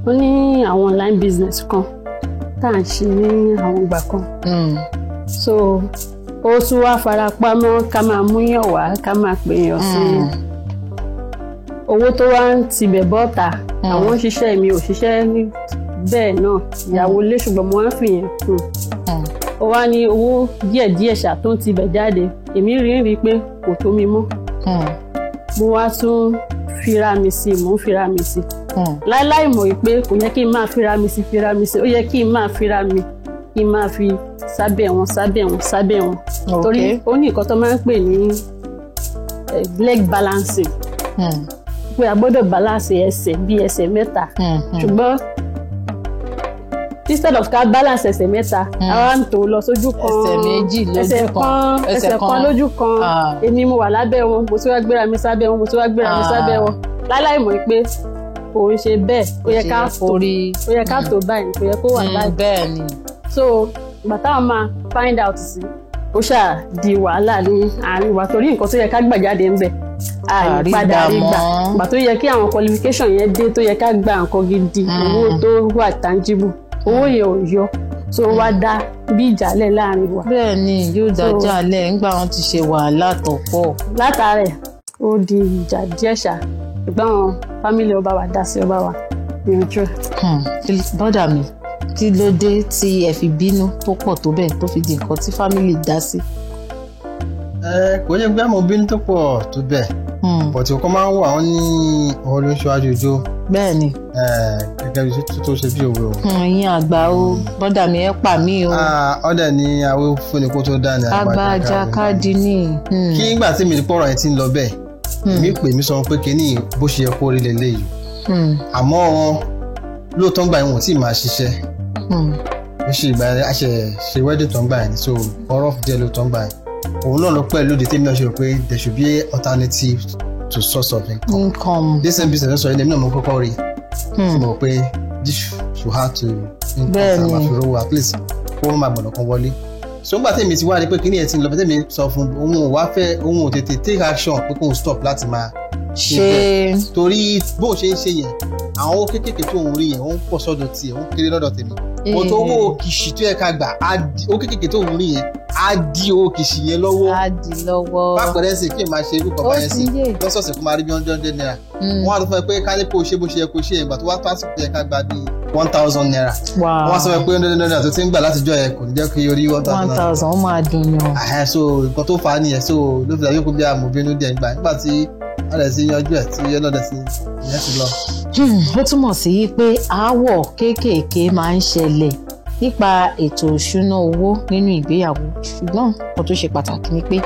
Ó ní àwọn online business kan tá à ń ṣe ní àwọn ìgbà kan. So ó tún wá farapamọ́ ká máa múyàn wá ká máa pèèyàn sí i. Owó tó wá ń tibẹ̀ bọ́ta àwọn òṣìṣẹ́ mi ò ṣiṣẹ́ ní bẹ́ẹ̀ náà ìyàwó ilé ṣùgbọ́n mo wá ń fìyẹn kù. Ó wá ní owó díẹ̀díẹ̀ ṣá tó ń tibẹ̀ jáde èmi rí pé kò tó mi mọ́. Mo wá tún fira mi sí láíláì mọ̀ pé kò yẹ kí n máa fira mi sí ó yẹ kí n máa fira mi kí n máa fi sábẹ́ wọn torí ó ní nǹkan tó máa ń pè ní leg balancing pé a gbọ́dọ̀ balance ẹsẹ̀ bí ẹsẹ̀ mẹ́ta ṣùgbọ́n instead of ká balance ẹsẹ̀ mẹ́ta àwa ń tò lọ sójú kan ẹsẹ̀ méjì lójú kan ẹsẹ̀ kan lójú kan èmi mo wà lábẹ́ wọn mo tún wá gbéra mi sábẹ́ wọn mo tún wá gbéra mi sábẹ́ wọn láíláì mọ̀ pé kò ń ṣe bẹ́ẹ̀ ó yẹ ká tó báyìí kò yẹ kó wà báyìí bẹ́ẹ̀ ni. So ìgbà táwọn máa find out sí ó ṣáà di wàhálà ní àárín wa torí nǹkan tó yẹ ká gbà jáde ń bẹ̀ àìpadà rí gbà ìgbà tó yẹ kí àwọn qualification yẹn dé tó yẹ ká gba nǹkan gidi owó tó wà tangible owó yẹn ò yọ tó wá dá bí ìjàlẹ̀ láàrin wa. bẹ́ẹ̀ ni yóò dájà lẹ̀ ńgbà wọn ti ṣe wàhálà tó pọ̀. látàrẹ̀ ó di ìjà díẹ̀ ṣá ṣùgbọ́n àwọn fámìlì ọba wa dá sí ọba wa yanjú ẹ̀. bọ́dà mi kí ló dé tí ẹ fi bínú tó pọ̀ tó bẹ́ẹ̀ tó fi di nǹkan tí fámìlì dá sí? Kò yẹ gbé àmọ́ bínú tó pọ̀ tó bẹ́ẹ̀ bọ̀tí ọkọ máa ń wà wọ́n ní ọ̀rọ̀ ló ń ṣíwájú ijó. bẹ́ẹ̀ ni. gẹ́gẹ́ bí tó ṣe bí òwe o. ìyẹn àgbà o bọ́dà mi ẹ pa mí o. ọ̀dẹ̀ ni àwọn fúnni kó tó dá ní àgbà àjàkadì ni. kí nígbà tí mi rí pọ̀rọ̀ yẹn ti ń lọ bẹ́ẹ̀ mi pè mí sọ pé kíní bó ṣe yẹ kó rí lélẹ́yìí àmọ́ lóòótọ́ gbà yẹn wọ́n tí ì máa ṣiṣẹ́ ó ṣe ìgbà yẹn a ṣe wedding tó ń gbà yẹn so ọ̀rọ̀ díẹ̀ lóòótọ́ gbà yẹn òun náà ló pẹ́ lóde tèmi náà ṣe rò pé there should be alternative to source of income. This same business sọ ilé mi náà mo kọ́kọ́ rí tí mo rò pé this should have to income tá a máa fi rówó at least kó máa gbọ̀nà kan wọlé. so nígbà tèmi ti wá rí pé kíní ẹ̀ ti ń lọ tèmi sọ fún òun ò wá fẹ́ òun ò tètè take action pé kóun stop láti máa ṣe torí bóun ṣe ń ṣe yẹn àwọn owó kéékèèké tó ń rí yẹn wọ́n pọ̀ sọ́dọ̀ tiẹ̀ wọ́n kéré lọ́dọ̀ tèmi mo tó owó kìsì tó yẹ ká gbà owó kéékèèké tó ń rí yẹn á di owó kìsì yẹn lọ́wọ́ á di lọ́wọ́ bápẹ̀rẹ̀ sí kí n máa ṣe irú kan báyẹn sí lọ́sọ̀ọ̀sẹ̀ kó máa rí bí $100 wọ́n á tó fún ẹ pé kálípò ṣe bó ṣe yẹ kó ṣe ìgbà tó wá pàṣẹ tó yẹ ká gba bíi $1,000 wọ́n á sọ pé $100 tó ti ń gbà látijọ́ yẹn kò ní jẹ́ kí orí $1,000 ó máa dùn yàn. so nǹkan tó fà á nìyẹn so ló fi àyókù bí amòbínú díẹ̀ nígbà tí wọ́n lè sí yanjú ẹ̀ tí ọlọ́dẹ sí ìyẹn ti lọ. ó túmọ̀ sí pé aáwọ̀ kéékèèké máa ń ṣẹlẹ̀ nípa ètò ìṣúná owó nínú ìgbéyàwó ṣùgbọ́n nǹkan tó ṣe pàtàkì ni pé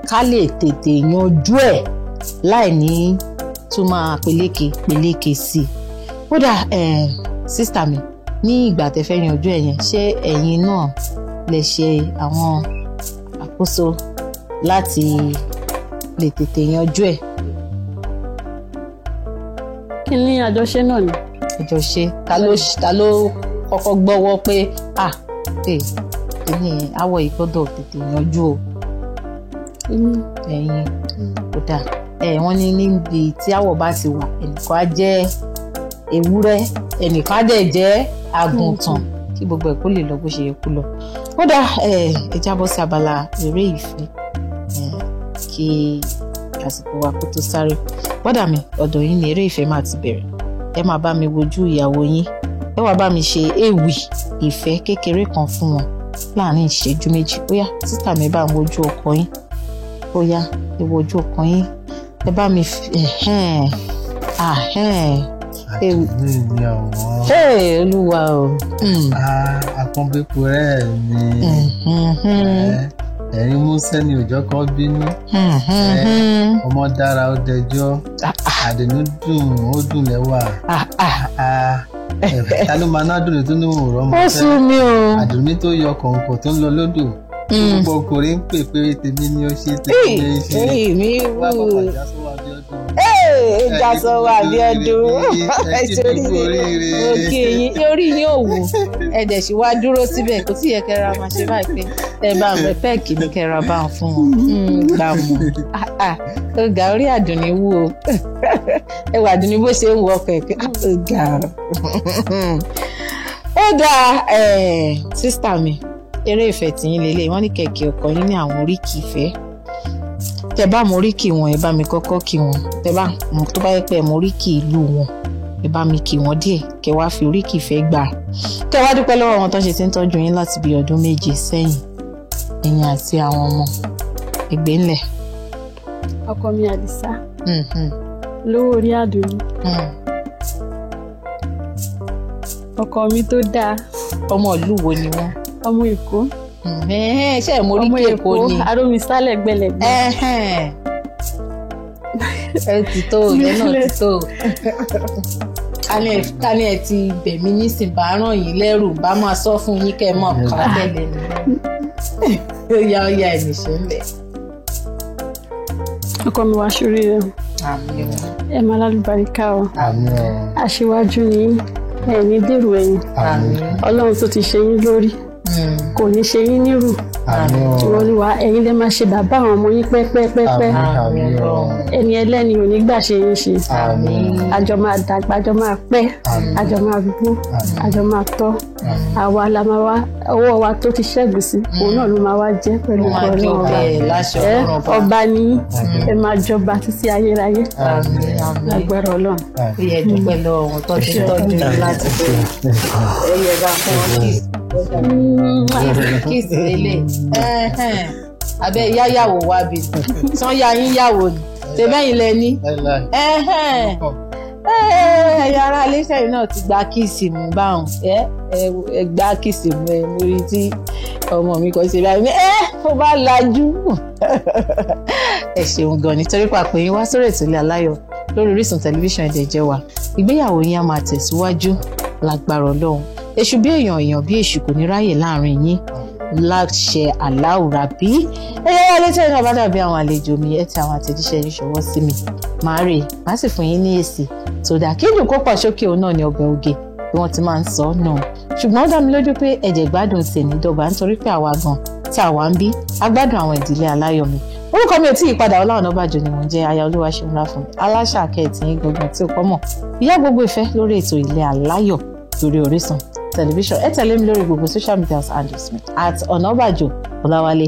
ká lè tètè yanjú ẹ̀ láì ní tún máa peléke sí i. kódà sísítà mi ní ìgbà tẹ́ fẹ́ yanjú ẹ̀ yẹn ṣé ẹ̀yin náà lè ṣe àwọn àkóso láti lè tètè yanjú ẹ̀? kí ni àjọṣe náà ni. àjọṣe ta ló kọ́kọ́ gbọ́wọ́ pé kíní àwọ̀ yìí gbọ́dọ̀ tètè yanjú o. ẹ̀yin kò dáa wọ́n ní níbi tí àwọ̀ bá ti wà ẹnìkan á jẹ́ ewúrẹ́ ẹnìkan á dẹ̀ jẹ́ àgùntàn kí gbogbo ẹ̀ kó lè lọ bó ṣe yẹ kó lọ. ó dá ẹ jábọ́ sí abala eré ìfẹ́ kí àsìkò wa kó tó sáré. bọ́dà mi ọ̀dọ̀ yín ni eré ìfẹ́ máa ti bẹ̀rẹ̀. ẹ máa bá mi wojú ìyàwó yín ẹ wá bá mi ṣe ewì ìfẹ́ kékeré kan fún wọn láàrin ìṣẹ́jú méjì. ó yá sísà mi bá ń wojú ọkọ yín ó yá ẹ wojú ọkọ yín ẹ bá mi olúwa o. àpọ́nbẹ́pọ̀ rẹ̀ ni ẹ̀rín músẹ́ ni òjò kan bínú ọmọ dára ó dẹjọ́ àdènú dùn ó dùn lẹ́wà ta ló máa ná dùn tó ní òwúrọ̀ ọmọ ó sú mi o. àdùnní tó yọ kọ̀ǹkọ̀ tó ń lọ lódò gbogbo ọkùnrin ń pè pé tèmi ni ó ṣe tèmi ni ó ṣe mi wá wù bàbá ìjà sọ́wọ́ Abíọ́dún. ìjà sọ́wọ́ Abíọ́dún òkè yín orí yín ò wù ẹ̀dẹ̀ sì wá dúró síbẹ̀ kò tí yẹ kẹ́ra máa ṣe báyìí pé ẹ bá ń pẹ́ẹ̀kì ní kẹ́ra bá ń fún wọn gbà mọ́ ọ̀gá orí Àdùnní wù o ẹ wà Àdùnní bó ṣe ń wọ ọkọ̀ ẹ̀kẹ́ ọ̀gá ó dáa sísítà mi eré ìfẹ́ tí yín lélẹ̀ wọ́n ní kẹ̀kẹ́ ọkọ yín ní àwọn oríkì ìfẹ́ tẹ bá mọ oríkì wọn ẹ bá mi kọ́kọ́ kí wọn tẹ bá tó bá yẹ pé ẹ mọ oríkì ìlú wọn ẹ bá mi kí wọn díẹ̀ kẹ wá fi oríkì ìfẹ́ gbà kẹ wá dúpẹ́ lọ́wọ́ wọn tó ṣe ti ń tọ́jú yín láti bí ọdún 7 sẹ́yìn ẹ̀yin àti àwọn ọmọ ẹgbẹ́ ńlẹ̀. ọkọ mi Àdìsá lówó orí Àdùnní ọkọ mi tó dáa. ọmọ ìlú wo ni wọ́n? ọmọ Èkó. ṣe é mo rí kí Èkó ni. arómi sálẹ̀ gbẹlẹ̀gbẹ́. ẹ ti tó ìyẹn náà ti tó. ká ní ẹ ti bẹ̀mí nísìn bá ràn yín lẹ́rù bá máa sọ fún yín kẹ́ ẹ mọ̀ ká tẹ̀lé ni. ó yá ẹ̀ nìṣẹ́ ńlẹ̀. ọkọ mi wá sórí rẹ. àmín o. ẹ máa lálùbáríkà o. àmín o. aṣíwájú ni ẹ̀yin dèrò ẹ̀yìn. àmín. Ọlọ́run tó ti ṣe yín lórí kò ní ṣe yín nírù. àmín o. Olúwa ẹ̀yin lè máa ṣe bàbá àwọn ọmọ yín pẹ́pẹ́pẹ́pẹ́. àmín o. ẹni ẹlẹ́ni ò ní gbà ṣe yín ṣe. àmín. àjọ máa dàgbà àjọ máa pẹ́ àjọ máa gbó àjọ máa tọ́ àwa la máa wá ọwọ́ wa tó ti ṣẹ́gun sí òun náà ló máa wá jẹ́ pẹ̀lú ọlọ́run ọba ọba ní ẹ máa jọba títí ayérayé lágbára Ọlọ́run. ó yẹ dúpẹ́ lọ́wọ́ wọn tó ti tọ́jú yín láti pé ẹ yẹ bá fún wọn kíìsì lélẹ̀ abẹ́ ìyá yàwó wá bí sàn ya yín yàwó ni tẹ́bẹ́yìn lẹ́ni ẹ̀yà ara iléeṣẹ́ yìí náà ti gba kíìsì mú báwọn ẹ gba kíìsì mú ẹ lórí tí ọmọ mi kò ṣe báyìí ó bá lajú ẹ ṣeun gan nítorí pàpẹ yín wá sórí ètò Ilé Aláyọ̀ lórí Orísun tẹlifíṣàn ẹ̀dẹ̀jẹ̀ wa ìgbéyàwó yín á máa tẹ̀síwájú lágbára Ọlọ́run èṣù bí èèyàn bí èṣù kò ní ráyè láàrin yín láṣẹ aláwùrábí ẹyẹ wá létí ẹ̀ka bá dàbí àwọn àlejò mi ẹ ti àwọn àtẹ̀jíṣẹ́ yín ṣọwọ́ sí mi màá rè má sì fún yín ní èsì tó dáa kí dùn kó pọ̀ sókè òun náà ní ọbẹ̀ oge bí wọ́n ti máa ń sọ náà ṣùgbọ́n ó dá mi lójú pé ẹ̀jẹ̀ gbádùn tì ní dọ́gba nítorí pé àwa gan tí àwa ń bí agbádùn àwọn ìdílé aláyọ̀ mi orúkọ mi ò tí ì padà Ọlá Ọ̀nàbàjọ́ ni mò ń jẹ́ aya Olúwaṣeunláfúnmi aláṣà akẹ́ẹ̀tì yín gbọ̀ngàn tí ó pọ̀ mọ̀ ìyá gbogbo ìfẹ́ lórí ètò Ilé Aláyọ̀ lórí Orísun tẹlifíṣàn ẹ tẹ̀lé mi lórí gbogbo social media handles mi @Ọ̀nàbàjọ́ Ọláwálé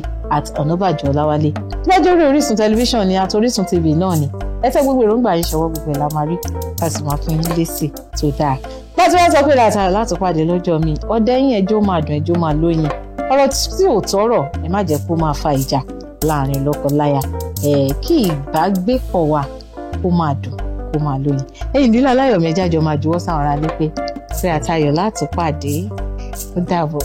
@Ọ̀nàbàjọ́ Ọláwálé lọ́jọ́ orí Orísun tẹlifíṣàn ni Orísun TV náà ni ẹ tẹ́ gbogbo èròǹgbà yín ṣọwọ́ gbogbo ẹ̀ la máa rí láti máa fún yín lésì tó dáa láti wá sọ pé látara láti pàdé lọ́jọ́ mi ọ̀dẹ́yìn ẹjọ́ máa dùn ẹjọ́ máa lóyin ọ̀rọ̀ tí ò tọ́rọ̀ ẹ má jẹ́ kó máa fa ìjà láàrin lọ́kọláya kí ìbágbépọ̀ wa kó máa dùn kó máa lóyin ẹ̀yin ìdílé aláyọ̀ mi ẹjájọ máa juwọ́ sáwọn ará lé pé àtayọ̀ láti pàdé ó dàbọ̀.